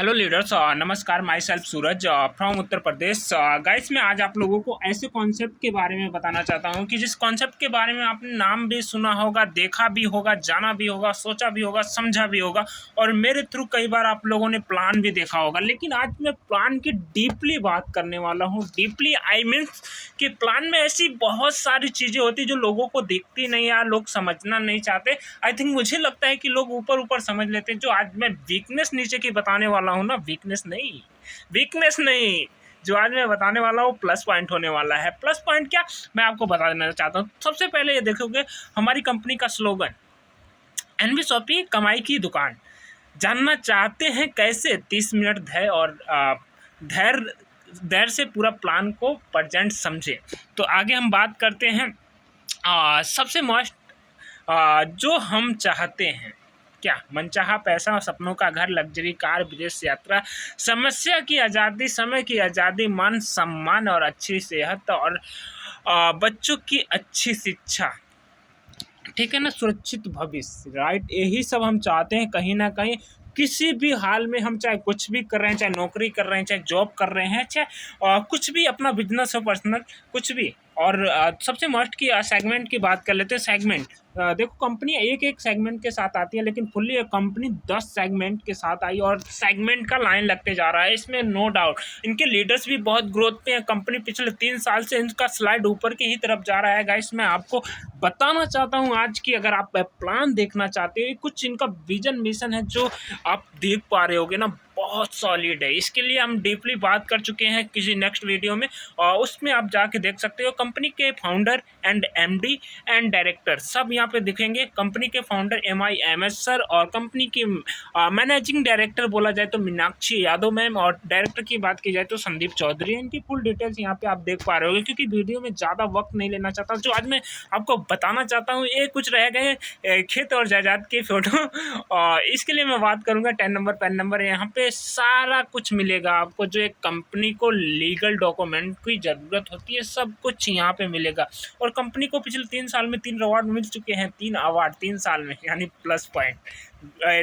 Hello leaders, नमस्कार। My self Suraj from Uttar Pradesh. Guys, मैं आज आप लोगों को ऐसे कॉन्सेप्ट के बारे में बताना चाहता हूं कि जिस कॉन्सेप्ट के बारे में आपने नाम भी सुना होगा, देखा भी होगा, जाना भी होगा, सोचा भी होगा, समझा भी होगा और मेरे थ्रू कई बार आप लोगों ने प्लान भी देखा होगा। लेकिन आज मैं प्लान की डीपली बात करने वाला हूँ। डीपली आई मीन्स कि प्लान में ऐसी बहुत सारी चीज़ें होती जो लोगों को दिखती नहीं या लोग समझना नहीं चाहते। आई थिंक मुझे लगता है कि लोग ऊपर ऊपर समझ लेते हैं। जो आज मैं वीकनेस नीचे की बताने वाला हूँ ना, वीकनेस नहीं, जो आज मैं बताने वाला हूँ प्लस पॉइंट होने वाला है। प्लस पॉइंट क्या, मैं आपको बता देना चाहता हूँ। सबसे पहले ये देखोगे हमारी कंपनी का स्लोगन, एनबी शॉपी कमाई की दुकान। जानना चाहते हैं कैसे? 30 मिनट धैर्य और धैर्य से पूरा प्लान को प्रेजेंट समझे। तो आगे हम बात करते हैं। सबसे मस्ट जो हम चाहते हैं क्या? मनचाहा पैसा, सपनों का घर, लग्जरी कार, विदेश यात्रा, समस्या की आज़ादी, समय की आज़ादी, मान सम्मान और अच्छी सेहत और बच्चों की अच्छी शिक्षा, ठीक है ना, सुरक्षित भविष्य। राइट, यही सब हम चाहते हैं। कहीं ना कहीं किसी भी हाल में हम चाहे कुछ भी कर रहे हैं, चाहे नौकरी कर रहे हैं, चाहे जॉब कर रहे हैं, चाहे कुछ भी अपना बिजनेस हो, पर्सनल कुछ भी। और सबसे मस्ट की सेगमेंट की बात कर लेते हैं। सेगमेंट देखो, कंपनी एक एक सेगमेंट के साथ आती है, लेकिन फुल्ली कंपनी 10 सेगमेंट के साथ आई और सेगमेंट का लाइन लगते जा रहा है, इसमें नो डाउट। इनके लीडर्स भी बहुत ग्रोथ पे हैं। कंपनी पिछले 3 साल से इनका स्लाइड ऊपर की ही तरफ जा रहा है। गाइस, मैं आपको बताना चाहता हूँ आज की, अगर आप प्लान देखना चाहते हो, कुछ इनका विजन मिशन है जो आप देख पा रहे होगे ना, बहुत सॉलिड है। इसके लिए हम डीपली बात कर चुके हैं किसी नेक्स्ट वीडियो में, और उसमें आप जाके देख सकते हो। कंपनी के founder and MD and director सब यहाँ पे दिखेंगे। कंपनी के फाउंडर MIMS सर, और कंपनी की मैनेजिंग डायरेक्टर बोला जाए तो मीनाक्षी यादव मैम, और डायरेक्टर की बात की जाए तो संदीप चौधरी। इनकी फुल डिटेल्स यहाँ पे आप देख पा रहे होगे। क्योंकि वीडियो में ज़्यादा वक्त नहीं लेना चाहता, जो आज मैं आपको बताना चाहता हूँ ये कुछ रह गए खेत और जायदाद के फोटो। और इसके लिए मैं बात करूँगा 10 नंबर, पैन नंबर। यहाँ पे सारा कुछ मिलेगा आपको, जो एक कंपनी को लीगल डॉक्यूमेंट की ज़रूरत होती है, सब कुछ यहाँ पे मिलेगा। और कंपनी को पिछले 3 साल में 3 अवार्ड मिल चुके हैं। 3 अवार्ड 3 साल में, यानी प्लस पॉइंट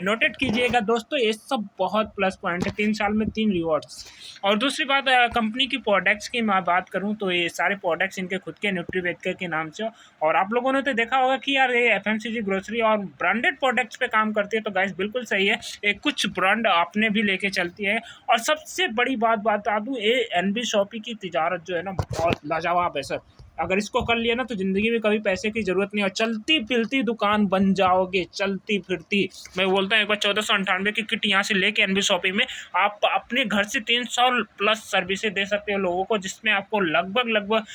नोटेट कीजिएगा दोस्तों, ये सब बहुत प्लस पॉइंट है। 3 साल में 3 रिवॉर्ड्स। और दूसरी बात, कंपनी की प्रोडक्ट्स की मैं बात करूं तो ये सारे प्रोडक्ट्स इनके खुद के न्यूट्रीवेकर के नाम से। और आप लोगों ने तो देखा होगा कि यार ये FMCG ग्रोसरी और ब्रांडेड प्रोडक्ट्स पे काम करती है, तो गाइस बिल्कुल सही है। एक कुछ ब्रांड आपने भी लेके चलती है। और सबसे बड़ी बात बता दूं, ये एनबी शॉपी की तिजारत जो है ना, बहुत लाजवाब है सर। अगर इसको कर लिया ना तो ज़िंदगी में कभी पैसे की ज़रूरत नहीं, और चलती फिरती दुकान बन जाओगे, चलती फिरती। मैं बोलता हूँ एक बार 1498 की किट यहाँ से लेके एनबी शॉपिंग में आप अपने घर से 300 प्लस सर्विसेज दे सकते हो लोगों को, जिसमें आपको लगभग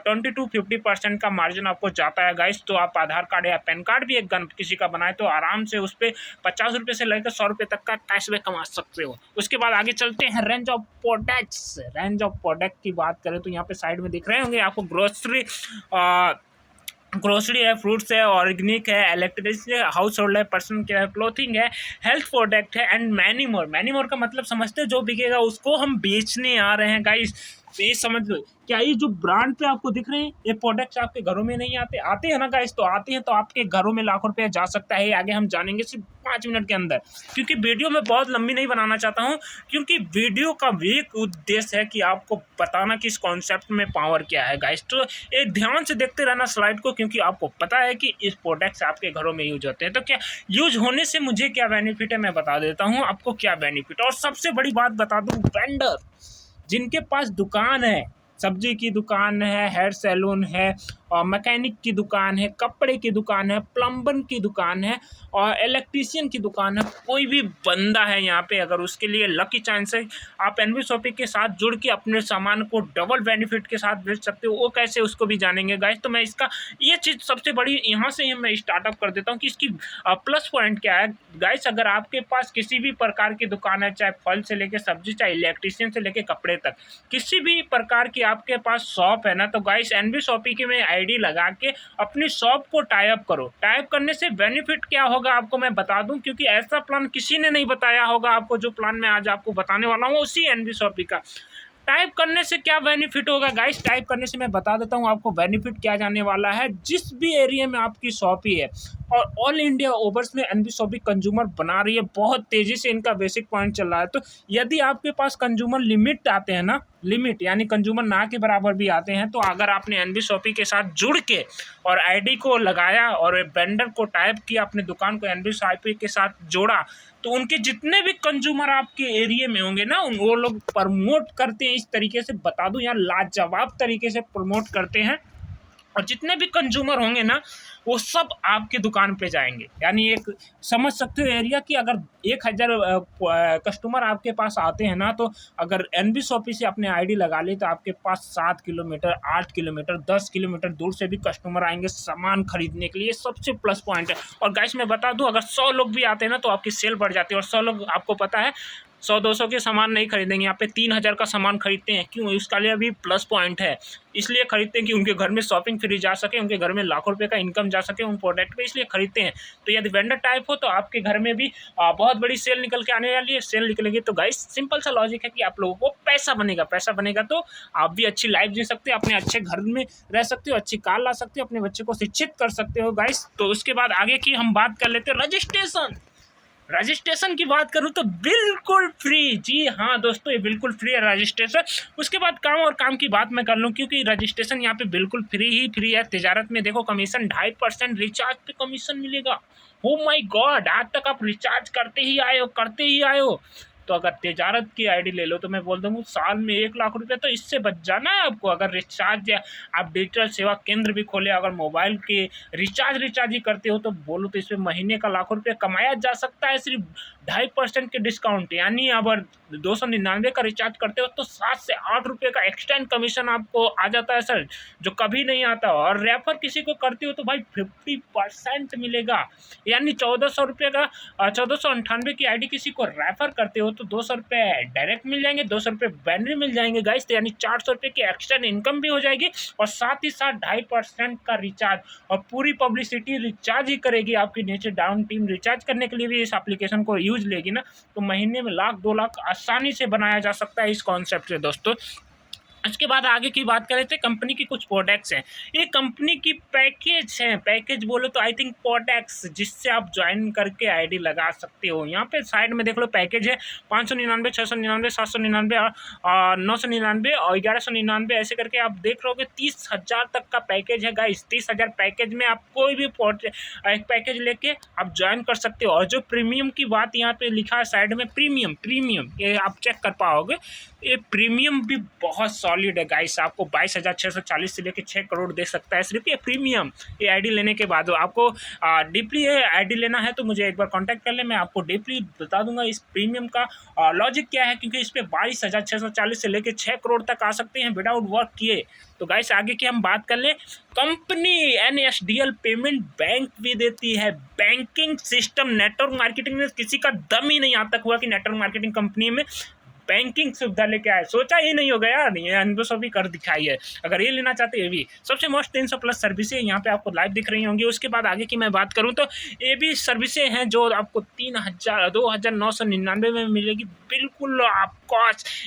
20 to 50% का मार्जिन आपको जाता है गाइस। तो आप आधार कार्ड या पैन कार्ड भी एक किसी का बनाए तो आराम से उस पर 50 रुपये से लेकर 100 रुपये तक का कैशबैक कमा सकते हो। उसके बाद आगे चलते हैं range of products. Range of product की बात करें तो यहाँ पे साइड में दिख रहे होंगे आपको ग्रोसरी है, फ्रूट्स है, ऑर्गेनिक है, इलेक्ट्रिसिटी है, हाउस होल्ड है, पर्सनल केयर है, क्लोथिंग है, हेल्थ प्रोडक्ट है and many more. Many more का मतलब समझते हो, जो बिकेगा उसको हम बेचने आ रहे हैं गाइस। तो ये समझ लो, क्या ये जो ब्रांड पे आपको दिख रहे हैं ये प्रोडक्ट्स आपके घरों में नहीं आते हैं ना गाइस? तो आते हैं, तो आपके घरों में लाखों रुपया जा सकता है। आगे हम जानेंगे सिर्फ 5 मिनट के अंदर, क्योंकि वीडियो में बहुत लंबी नहीं बनाना चाहता हूँ। क्योंकि वीडियो का एक उद्देश्य है कि आपको बताना कि इस कॉन्सेप्ट में पावर क्या है गाइस। तो एक ध्यान से देखते रहना स्लाइड को, क्योंकि आपको पता है कि इस प्रोडक्ट्स आपके घरों में यूज होते हैं। तो क्या यूज होने से मुझे क्या बेनिफिट है, मैं बता देता हूँ आपको क्या बेनिफिट। और सबसे बड़ी बात बता दूँ, वेंडर जिनके पास दुकान है, सब्जी की दुकान है, हेयर सैलून है, और मैकेनिक की दुकान है, कपड़े की दुकान है, प्लम्बर की दुकान है, और इलेक्ट्रीशियन की दुकान है, कोई भी बंदा है यहाँ पे, अगर उसके लिए लकी चांस है, आप एनबी शॉपिंग के साथ जुड़ के अपने सामान को डबल बेनिफिट के साथ बेच सकते हो। वो कैसे, उसको भी जानेंगे गाइस। तो मैं इसका ये चीज़ सबसे बड़ी यहाँ से ही मैं स्टार्टअप कर देता हूँ कि इसकी प्लस पॉइंट क्या है गाइस। अगर आपके पास किसी भी प्रकार की दुकान है, चाहे फल से लेके सब्जी, चाहे इलेक्ट्रीशियन से लेके कपड़े तक, किसी भी प्रकार की आपके पास शॉप है ना, तो गाइस एनबी शॉपिंग में आईडी लगा के अपनी शॉप को टाइप करो। टाइप करने से बेनिफिट क्या होगा आपको मैं बता दूं, क्योंकि ऐसा प्लान किसी ने नहीं बताया होगा आपको। जो प्लान मैं आज आपको बताने वाला हूं उसी एनबी शॉपिंग का। टाइप करने से क्या बेनिफिट होगा गाइस, टाइप करने से मैं बता देता हूं आपको बेनिफिट क्या जाने वाला है। जिस भी एरिया में आपकी शॉप ही है, और ऑल इंडिया ओवर्स में एनबी शॉपी कंज्यूमर बना रही है, बहुत तेज़ी से इनका बेसिक पॉइंट चल रहा है। तो यदि आपके पास कंज्यूमर लिमिट आते हैं ना, लिमिट यानी कंज्यूमर ना के बराबर भी आते हैं, तो अगर आपने एनबी शॉपी के साथ जुड़ के और आईडी को लगाया और वेंडर को टाइप किया, अपने दुकान को एनबी शॉपी के साथ जोड़ा, तो उनके जितने भी कंज्यूमर आपके एरिया में होंगे ना, वो लोग प्रमोट करते हैं। इस तरीके से बता दूं, यहाँ लाजवाब तरीके से प्रमोट करते हैं, और जितने भी कंज्यूमर होंगे ना, वो सब आपकी दुकान पे जाएंगे। यानी एक समझ सकते हो एरिया कि अगर 1000 कस्टमर आपके पास आते हैं ना, तो अगर एनबी शॉपी से अपने आईडी लगा ली, तो आपके पास 7 किलोमीटर, 8 किलोमीटर, 10 किलोमीटर दूर से भी कस्टमर आएंगे सामान खरीदने के लिए। सबसे प्लस पॉइंट है। और गाइस मैं बता दूं, अगर 100 लोग भी आते हैं ना, तो आपकी सेल बढ़ जाती है। और 100 लोग आपको पता है 100-200 के सामान नहीं खरीदेंगे, यहाँ पे 3000 का सामान खरीदते हैं। क्यों? इसका लिए भी प्लस पॉइंट है। इसलिए खरीदते हैं कि उनके घर में शॉपिंग फ्री जा सके, उनके घर में लाखों रुपए का इनकम जा सके उन प्रोडक्ट पे, इसलिए खरीदते हैं। तो यदि वेंडर टाइप हो, तो आपके घर में भी बहुत बड़ी सेल निकल के आने वाली है। सेल निकलेगी तो गाइस सिंपल सा लॉजिक है कि आप लोगों को पैसा बनेगा। पैसा बनेगा तो आप भी अच्छी लाइफ जी सकते हो, अपने अच्छे घर में रह सकते हो, अच्छी कार ला सकते हो, अपने बच्चे को शिक्षित कर सकते हो गाइस। तो उसके बाद आगे की हम बात कर लेते हैं रजिस्ट्रेशन की बात करूं तो बिल्कुल फ्री। जी हाँ दोस्तों, ये बिल्कुल फ्री है रजिस्ट्रेशन। उसके बाद काम की बात मैं कर लूं, क्योंकि रजिस्ट्रेशन यहाँ पे बिल्कुल फ्री है। तिजारत में देखो कमीशन 2.5% रिचार्ज पे कमीशन मिलेगा। ओ माय गॉड, आज तक आप रिचार्ज करते ही आए हो। तो अगर तिजारत की आईडी ले लो, तो मैं बोल दूँ साल में 1 लाख रुपए तो इससे बच जाना है आपको। अगर रिचार्ज या आप डिजिटल सेवा केंद्र भी खोले, अगर मोबाइल के रिचार्ज ही करते हो, तो बोलो तो इसमें महीने का लाखों रुपये कमाया जा सकता है सिर्फ 2.5% के डिस्काउंट। यानी अगर 299 का रिचार्ज करते हो, तो 7 से 8 रुपये का एक्स्ट्रा कमीशन आपको आ जाता है सर, जो कभी नहीं आता। और रेफर किसी को करते हो, तो भाई 50% मिलेगा। यानी 1400 रुपये का 1498 की आईडी किसी को रेफर करते हो, तो 200 रुपये डायरेक्ट मिल जाएंगे, 200 रुपये बैनरी मिल जाएंगे गाइस। तो यानी 400 रुपये की एक्स्ट्रा इनकम भी हो जाएगी, और साथ ही साथ 2.5% का रिचार्ज, और पूरी पब्लिसिटी रिचार्ज ही करेगी आपकी नीचे डाउन टीम। रिचार्ज करने के लिए भी इस एप्लीकेशन को यूज लेगी ना, तो महीने में 1-2 लाख आसानी से बनाया जा सकता है इस कॉन्सेप्ट से दोस्तों। उसके बाद आगे की बात करें तो कंपनी की कुछ प्रोडक्ट्स हैं। ये कंपनी की पैकेज हैं, पैकेज बोलो तो आई थिंक प्रोडक्ट्स, जिससे आप ज्वाइन करके आईडी लगा सकते हो। यहाँ पे साइड में देख लो पैकेज है 599, 699, 799 और 999 और 1199, ऐसे करके आप देख रहोगे 30,000 तक का पैकेज है गाइस। 30,000 पैकेज में आप कोई भी एक पैकेज लेके आप ज्वाइन कर सकते हो। और जो प्रीमियम की बात यहाँ पे लिखा है साइड में, प्रीमियम ये आप चेक कर पाओगे, ये प्रीमियम भी बहुत सॉलिड है गाइस। आपको 22,640 से लेकर 6 करोड़ दे सकता है सिर्फ ये प्रीमियम। ये आईडी लेने के बाद आपको डीपली ये आईडी लेना है तो मुझे एक बार कांटेक्ट कर ले, मैं आपको डीपली बता दूंगा इस प्रीमियम का लॉजिक क्या है, क्योंकि इस पर 22,640 से लेकर 6 करोड़ तक आ सकते हैं विदाउट वर्क किए। तो गाइस आगे की हम बात कर ले, कंपनी NSDL पेमेंट बैंक भी देती है। बैंकिंग सिस्टम, नेटवर्क मार्केटिंग में किसी का दम ही नहीं आज तक हुआ कि नेटवर्क मार्केटिंग कंपनी में बैंकिंग सुविधा लेके आए। सोचा ही नहीं होगा यार, ये अनुभव भी कर दिखाई है। अगर ये लेना चाहते हैं, ये भी सबसे मोस्ट 300 प्लस सर्विसें यहाँ पे आपको लाइव दिख रही होंगी। उसके बाद आगे की मैं बात करूँ तो ये भी सर्विसें हैं जो आपको 2,999 में मिलेगी। बिल्कुल आपको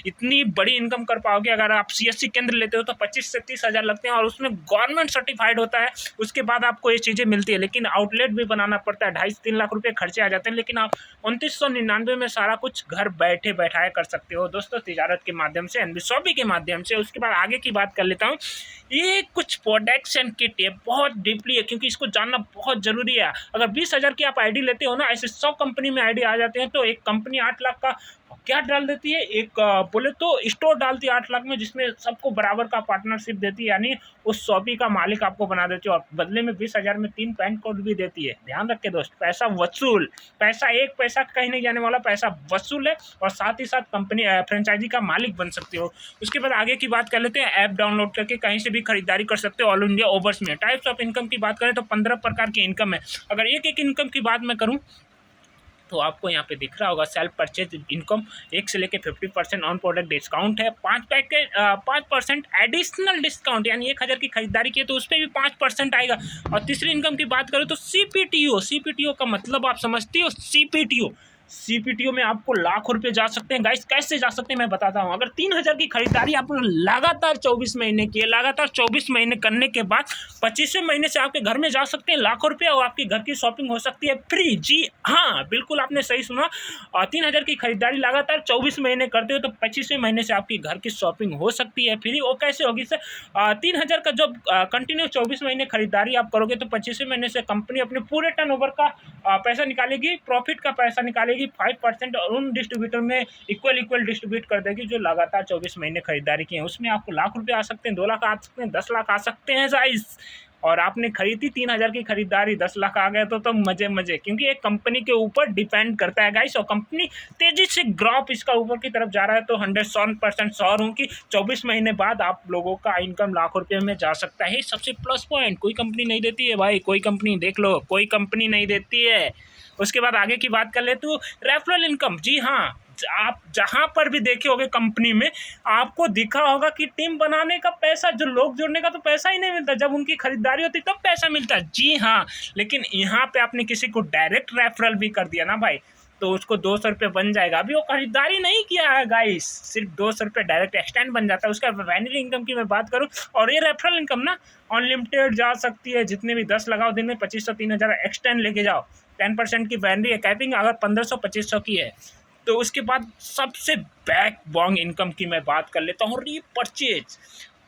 इतनी बड़ी इनकम कर पाओगे। अगर आप CSC केंद्र लेते हो तो 25 से 30 हज़ार लगते हैं, और उसमें गवर्नमेंट सर्टिफाइड होता है। उसके बाद आपको ये चीज़ें मिलती है, लेकिन आउटलेट भी बनाना पड़ता है। 2.5 से 3 लाख रुपये खर्चे आ जाते हैं, लेकिन आप 2999 में सारा कुछ घर बैठे बैठाए कर सकते हो दोस्तों, तिजारत के माध्यम से, एनबी शॉपी के माध्यम से। उसके बाद आगे की बात कर लेता हूँ, ये कुछ प्रोडक्ट्स एंड किट है, बहुत डीपली है, क्योंकि इसको जानना बहुत जरूरी है। अगर 20,000 की आप आईडी लेते हो ना, ऐसे 100 कंपनी में आईडी आ जाते हैं, तो एक कंपनी 8 लाख का क्या डाल देती है, एक बोले तो स्टोर डालती है 8 लाख में, जिसमें सबको बराबर का पार्टनरशिप देती है। यानी उस शॉपी का मालिक आपको बना देती है, और बदले में 20,000 में 3 पैन कोड भी देती है। ध्यान रखे दोस्त, पैसा वसूल, पैसा एक पैसा कहीं नहीं जाने वाला, पैसा वसूल है, और साथ ही साथ कंपनी फ्रेंचाइजी का मालिक बन सकते हो। उसके बाद आगे की बात कर लेते हैं, ऐप डाउनलोड करके कहीं से भी खरीदारी कर सकते हो ऑल इंडिया ओवर्स में। टाइप्स ऑफ इनकम की बात करें तो 15 प्रकार की इनकम है। अगर एक इनकम की बात मैं करूँ तो आपको यहाँ पे दिख रहा होगा सेल्फ परचेज इनकम 1 से लेकर 50% ऑन प्रोडक्ट डिस्काउंट है। 5% एडिशनल डिस्काउंट, यानी 1,000 की खरीदारी की तो उस पर भी 5% आएगा। और तीसरी इनकम की बात करें तो CPTO का मतलब आप समझते हो, CPTO सीपीटीओ में आपको लाखों रुपए जा सकते हैं गाइस। कैसे जा सकते हैं मैं बताता हूँ। अगर 3,000 की खरीदारी आप लगातार 24 महीने की है, लगातार 24 महीने करने के बाद 25वें महीने से आपके घर में जा सकते हैं लाखों रुपए और आपकी घर की शॉपिंग हो सकती है फ्री। जी हाँ, बिल्कुल आपने सही सुना। 3,000 की खरीदारी लगातार 24 महीने करते हो तो 25वें महीने से आपकी घर की शॉपिंग हो सकती है फ्री। वो कैसे होगी सर? 3,000 का जब कंटिन्यू 24 महीने खरीदारी आप करोगे तो 25वें महीने से कंपनी अपने पूरे टर्नओवर का पैसा निकालेगी, प्रॉफिट का पैसा निकालेगी 5% और उन डिस्ट्रीब्यूटर में इक्वल डिस्ट्रीब्यूट कर देगी जो लगातार 24 महीने खरीदारी की है। उसमें आपको लाख रुपए आ सकते हैं, 2 लाख आ सकते हैं, 10 लाख आ सकते हैं गाइस। और आपने खरीदी 3,000 की खरीदारी 10 लाख आ गए तो मजे, क्योंकि एक कंपनी के ऊपर डिपेंड करता है गाइस। और कंपनी तेजी से ग्राफ इसका ऊपर की तरफ जा रहा है तो 100% श्योर हूँ कि 24 महीने बाद आप लोगों का इनकम लाखों रुपये में जा सकता है। सबसे प्लस पॉइंट कोई कंपनी नहीं देती है भाई, कोई कंपनी देख लो, कोई कंपनी नहीं देती है। उसके बाद आगे की बात कर ले तो रेफरल इनकम। जी हाँ, आप जहाँ पर भी देखे होंगे कंपनी में आपको दिखा होगा कि टीम बनाने का पैसा, जो लोग जोड़ने का तो पैसा ही नहीं मिलता, जब उनकी खरीदारी होती तब पैसा मिलता है। जी हाँ, लेकिन यहाँ पे आपने किसी को डायरेक्ट रेफरल भी कर दिया ना भाई तो उसको 200 रुपये बन जाएगा। अभी वो खरीदारी नहीं किया है गाइस, सिर्फ 200 रुपये डायरेक्ट एक्सटेंड बन जाता है। उसका वैनिटी इनकम की मैं बात करूँ और ये रेफरल इनकम ना अनलिमिटेड जा सकती है, जितने भी 10 लगाओ दिन में 2500 3,000 एक्सटेंड लेके जाओ। 10% की वैनिटी कैपिंग अगर 1500 2500 की है तो उसके बाद सबसे बैक बॉन्ग इनकम की मैं बात कर लेता हूँ, रीपरचेज।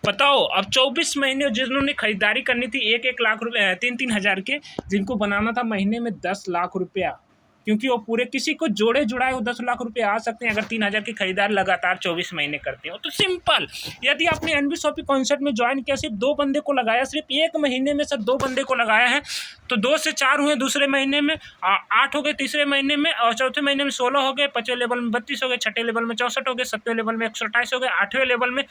बताओ अब 24 महीने जिन्होंने खरीदारी करनी थी 1-1 लाख रुपए 3-3 हज़ार के, जिनको बनाना था महीने में 10 लाख रुपया, क्योंकि वो पूरे किसी को जोड़े जुड़ाए वो 10 लाख रुपए आ सकते हैं अगर 3,000 की खरीदारी लगातार 24 महीने करते हो तो सिंपल। यदि आपने एनबी शॉपी कॉन्सेप्ट में ज्वाइन किया, सिर्फ 2 बंदे को लगाया, सिर्फ 1 महीने में सिर्फ 2 बंदे को लगाया है तो 2 से 4 हुए दूसरे महीने में, 8 हो गए तीसरे महीने में और चौथे महीने में 16 हो गए, 5वें लेवल में 32 हो गए, 6ठे लेवल में 64 हो गए, 7वें लेवल में 128 हो गए, 8वें लेवल में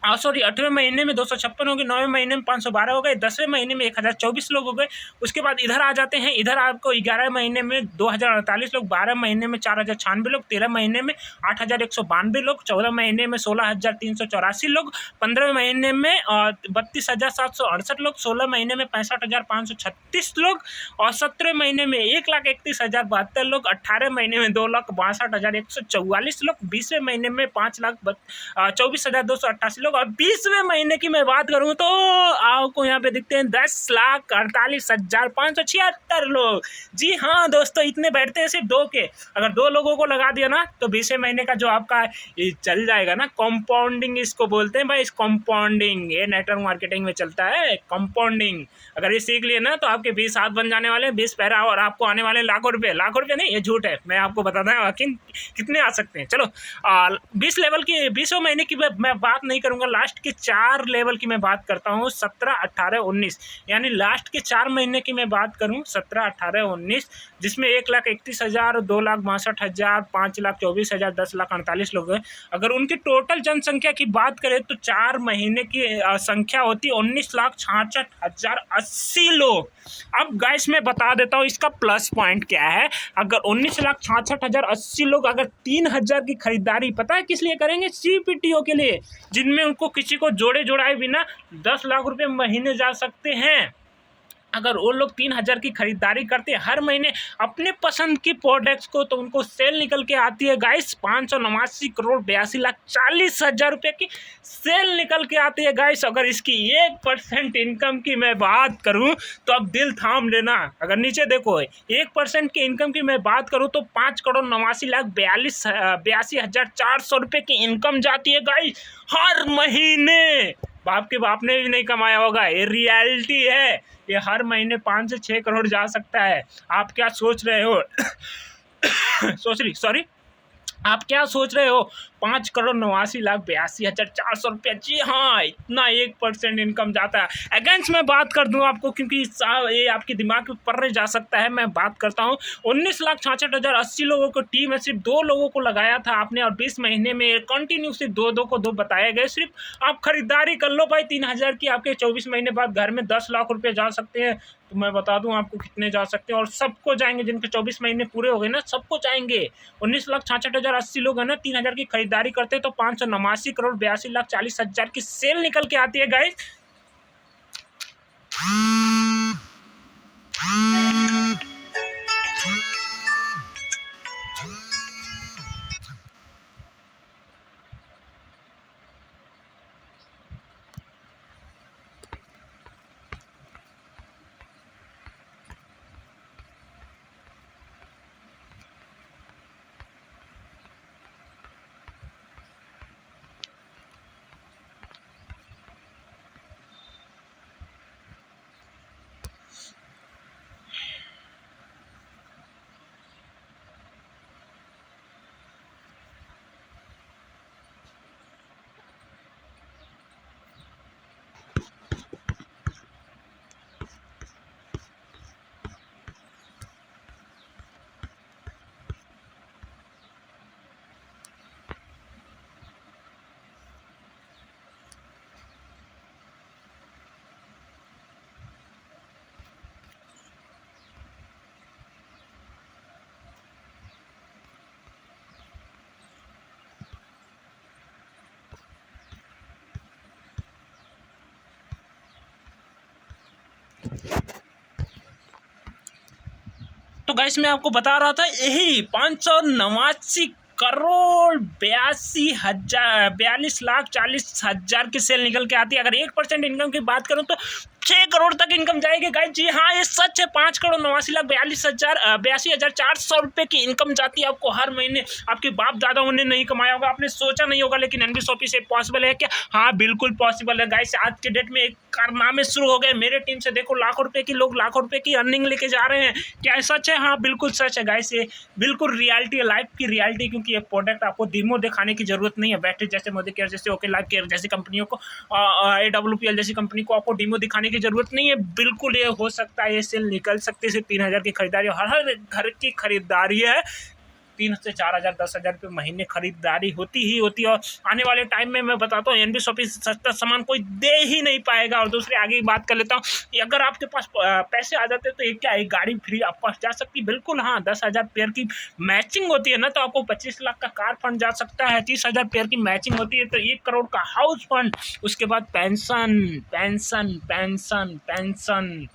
8वें महीने में 256 हो गए, 9वें महीने में 512 हो गए, 10वें महीने में 1024 लोग हो गए। उसके बाद इधर आ जाते हैं, इधर आपको 11 महीने में 2048 लोग, 12 महीने में 4096 लोग, 13 महीने में 8192 लोग, 14 महीने में 16,384 लोग, 15वें महीने में 32,768 लोग, 16 महीने में 65,536 लोग और 17वें महीने में 1,31,072 लोग, 18 महीने में 2,62,144 लोग, 20वें महीने में 5,24,288 लोग और 20वें महीने की मैं बात करूं तो आपको यहाँ पे दिखते हैं 10,48,576 लोग। जी हाँ दोस्तों, इतने बैठते हैं सिर्फ 2 के। अगर 2 लोगों को लगा दिया ना तो 20वें महीने का जो आपका ये चल जाएगा ना, कंपाउंडिंग इसको बोलते हैं भाई, इस कंपाउंडिंग ये नेटवर्क मार्केटिंग में चलता है कंपाउंडिंग। अगर ये सीख लिए ना तो आपके 20 हाथ बन जाने वाले, 20 पैरा और आपको आने वाले लाखों रुपए नहीं, ये झूठ है, मैं आपको बताता हूँ कितने आ सकते हैं। चलो 20 लेवल की 20वें महीने की मैं बात नहीं करूँगा, लास्ट के 4 लेवल की मैं बात करता हूँ, 17, 18, 19, यानी लास्ट के 4 महीने की मैं बात करूँ 17, 18, 19, जिसमें 1,31,000, 2,62,000, 5,24,000, 10,48 लोग हैं। अगर उनकी टोटल जनसंख्या की बात करें तो 4 महीने की संख्या होती है 19,66,080 लोग। अब गाइस मैं बता देता हूँ इसका प्लस पॉइंट क्या है। अगर 19,66,080 लोग अगर 3,000 की खरीदारी पता है किस लिए करेंगे? सीपीटीओ के लिए, जिनमें उनको किसी को जोड़े जुड़ाए बिना 10 लाख रुपए महीने जा सकते हैं। अगर वो लोग 3,000 की खरीदारी करते हैं हर महीने अपने पसंद की प्रोडक्ट्स को तो उनको सेल निकल के आती है गाइस 589,82,40,000 रुपये की सेल निकल के आती है गाइस। अगर इसकी 1% इनकम की मैं बात करूं तो अब दिल थाम लेना। अगर नीचे देखो 1% की इनकम की मैं बात करूं तो 5,89,42,400 रुपये की इनकम जाती है गाइस हर महीने। बाप के बाप ने भी नहीं कमाया होगा, ये रियलिटी है। ये हर महीने 5 से 6 करोड़ जा सकता है। आप क्या सोच रहे हो सॉरी आप क्या सोच रहे हो 5,89,82,400 रुपये। जी हाँ, इतना 1% इनकम जाता है। अगेंस्ट मैं बात कर दूं आपको क्योंकि ये आपके दिमाग में पढ़ने जा सकता है। मैं बात करता हूं 19,66,080 लोगों को टीम में सिर्फ 2 लोगों को लगाया था आपने और 20 महीने में कंटिन्यू सिर्फ 2 को 2 बताए गए। सिर्फ आप खरीदारी कर लो भाई 3,000 की, आपके 24 महीने बाद घर में 10 लाख रुपये जा सकते हैं। तो मैं बता दूं आपको कितने जा सकते हैं और सबको जाएंगे, जिनके 24 महीने पूरे हो गए ना सबको जाएंगे। 19,66,080 लोग हैं ना 3,000 की खरीदारी करते तो 589,82,40,000 की सेल निकल के आती है गाइस। तो गाइस मैं आपको बता रहा था यही 589 करोड़ 42,40,40,000 की सेल निकल के आती है। अगर 1% इनकम की बात करूं तो 6 करोड़ तक इनकम जाएगी गाइस। जी हाँ, ये सच है। 5,89,42,400 रुपये की इनकम जाती है आपको हर महीने। आपके बाप दादाओं ने नहीं कमाया होगा, आपने सोचा नहीं होगा, लेकिन एनबी शॉपी से पॉसिबल है क्या? हाँ बिल्कुल पॉसिबल है गाइस। आज के डेट में एक कारनामे शुरू हो गए मेरे टीम से। देखो लाखों रुपए की लोग लाखों रुपए की अर्निंग लेके जा रहे हैं। क्या सच है? हाँ बिल्कुल सच है गाइस। ये बिल्कुल रियलिटी है, लाइफ की रियलिटी। क्योंकि ये प्रोडक्ट आपको डेमो दिखाने की जरूरत नहीं है। बैटरी जैसे मोदी केयर जैसे ओके लाइफ केयर जैसी कंपनियों को, AWPL जैसी कंपनी को आपको डेमो दिखाने की जरूरत नहीं है। बिल्कुल ये हो सकता है, ये सेल निकल सकती है। सिर्फ 3,000 की खरीदारी, हर घर की खरीदारी है। 3 से 4,000 10,000 रुपये महीने खरीदारी होती ही होती है। और आने वाले टाइम में मैं बताता हूँ एनबी शॉपी से सस्ता सामान कोई दे ही नहीं पाएगा। और दूसरी आगे की बात कर लेता हूँ, अगर आपके पास पैसे आ जाते तो एक क्या एक गाड़ी फ्री आपके पास जा सकती है। बिल्कुल हाँ, 10,000 पेयर की मैचिंग होती है ना, तो आपको 25 लाख का कार फंड जा सकता है। 30,000 पेयर की मैचिंग होती है तो 1 करोड़ का हाउस फंड। उसके बाद पेंशन पेंशन पेंशन पेंशन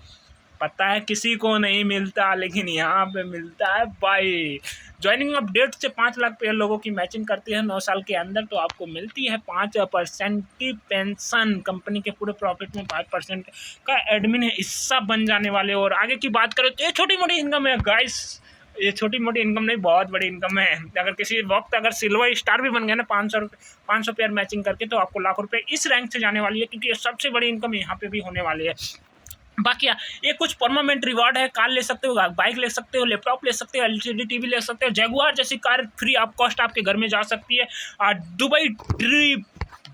पता है किसी को नहीं मिलता, लेकिन यहाँ पे मिलता है भाई। ज्वाइनिंग ऑफ डेट से 5 लाख पेयर लोगों की मैचिंग करती है 9 साल के अंदर, तो आपको मिलती है 5% की पेंशन। कंपनी के पूरे प्रॉफिट में 5% का एडमिन हिस्सा बन जाने वाले। और आगे की बात करें तो ये छोटी मोटी इनकम है गाइस। ये छोटी मोटी इनकम नहीं, बहुत बड़ी इनकम है। अगर किसी वक्त अगर सिल्वर स्टार भी बन गया ना 500 पेयर मैचिंग करके, तो आपको लाखों रुपए इस रैंक से जाने वाली है। क्योंकि ये सबसे बड़ी इनकम यहाँ पे भी होने वाली है। बाकी ये कुछ परमानेंट रिवार्ड है। कार ले सकते हो, बाइक ले सकते हो, लैपटॉप ले सकते हो, LCD टीवी ले सकते हो, जगुआर जैसी कार फ्री ऑफ कॉस्ट आपके घर में जा सकती है।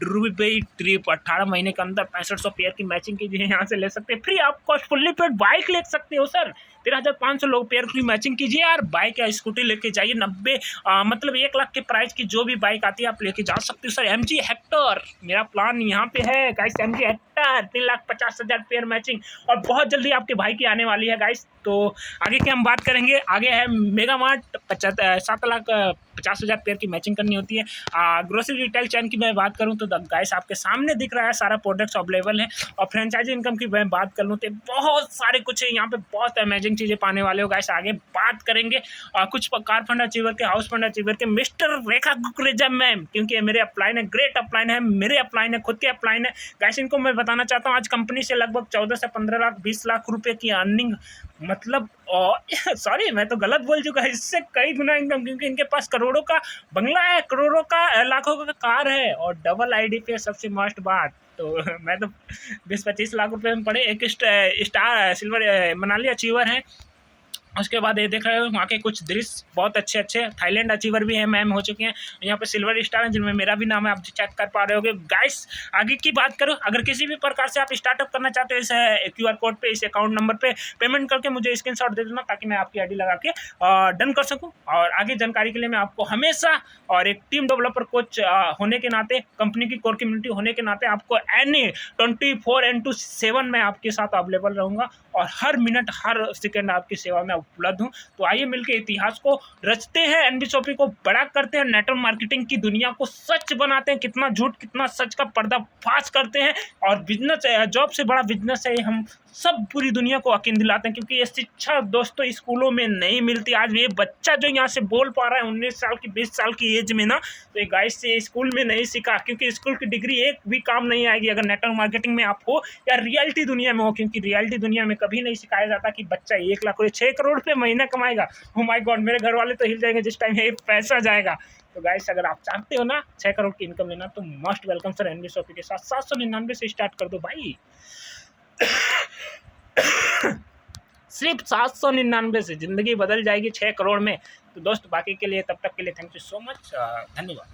दुबई ट्रिप 18 महीने के अंदर 6500 पेयर की मैचिंग कीजिए, यहाँ से ले सकते हैं free of cost. Fully paid bike ले सकते हो सर, 13,500 लोग पेयर की मैचिंग कीजिए यार। बाइक या स्कूटी लेके जाइए 90 मतलब 1 लाख के प्राइस की जो भी बाइक आती है आप लेके जा सकते हो सर। MG हेक्टर मेरा प्लान यहाँ पे है guys. MG Hector 3,50,000 pair matching, और बहुत जल्दी आपके भाई की आने वाली है गाइस। तो आगे की हम बात करेंगे। आगे है मेगा मार्ट 7,50,000 पेयर की मैचिंग करनी होती है। ग्रोसरी रिटेल चैन की मैं बात करूँ तो गाइस आपके सामने दिख रहा है, सारा प्रोडक्ट्स अवेलेबल है। और फ्रेंचाइजी इनकम की मैं बात कर लूँ तो बहुत सारे कुछ है यहाँ पे, बहुत अमेजिंग चीज़ें पाने वाले हो गाइस। आगे बात करेंगे कुछ कार फंड अचीवर के, हाउस फंड अचीवर के, मिस्टर रेखा कुकरेजा मैम, क्योंकि मेरे अपलाइन है, ग्रेट अपलाइन है, मेरे अपलाइन है, खुद के अपलाइन है गाइस। इनको मैं बताना चाहता हूँ आज कंपनी से लगभग 14 से 15 लाख 20 लाख रुपए की अर्निंग, मतलब सॉरी मैं तो गलत बोल चुका है, इससे कई गुना इनकम। क्योंकि इनके पास करोड़ों का बंगला है, करोड़ों का लाखों का कार है, और डबल ID पे सबसे मस्ट बात। तो मैं तो 20-25 लाख रुपए में पड़े। एक स्टार सिल्वर मनाली अचीवर है। उसके बाद ये देख रहे हो वहाँ के कुछ दृश्य बहुत अच्छे अच्छे। थाईलैंड अचीवर भी है, मैम हो चुके हैं। यहाँ पे सिल्वर स्टार है जिनमें मेरा भी नाम है, आप चेक कर पा रहे होगे गाइस। आगे की बात करो, अगर किसी भी प्रकार से आप स्टार्टअप करना चाहते हो इस QR कोड पे, इस अकाउंट नंबर पे पेमेंट करके मुझे स्क्रीनशॉट दे देना, ताकि मैं आपकी ID लगा के डन कर सकूँ। और आगे जानकारी के लिए मैं आपको हमेशा, और एक टीम डेवलपर कोच होने के नाते, कंपनी की कोर कम्युनिटी होने के नाते, आपको एनी 24/7 मैं आपके साथ अवेलेबल रहूँगा, और हर मिनट हर सेकेंड आपकी सेवा में उपलब्ध हूँ। तो आइए मिलकर इतिहास को रचते हैं, एनबी शॉपी को बड़ा करते हैं, नेटवर्क मार्केटिंग की दुनिया को सच बनाते हैं। कितना झूठ कितना सच का पर्दाफाश करते हैं। और बिजनेस, जॉब से बड़ा बिजनेस है, हम सब पूरी दुनिया को यकीन दिलाते हैं। क्योंकि ये शिक्षा दोस्तों स्कूलों में नहीं मिलती। आज ये बच्चा जो यहाँ से बोल पा रहा है 19 साल की 20 साल की एज में ना, तो ये गाइस से स्कूल में नहीं सीखा। क्योंकि स्कूल की डिग्री एक भी काम नहीं आएगी अगर नेटवर्क मार्केटिंग में आप हो या रियलिटी दुनिया में हो। क्योंकि रियलिटी दुनिया में कभी नहीं सिखाया जाता कि बच्चा 1 लाख 6 करोड़ रुपये महीना कमाएगा। ओ माय गॉड, मेरे घर वाले तो हिल जाएंगे जिस टाइम ये पैसा जाएगा। तो गाइस अगर आप चाहते हो ना 6 करोड़ की इनकम लेना, तो must welcome sir NB shoppy के साथ। 799 से स्टार्ट कर दो भाई। सिर्फ 799 से जिंदगी बदल जाएगी 6 करोड़ में। तो दोस्त बाकी के लिए, तब तक के लिए थैंक यू सो मच, धन्यवाद।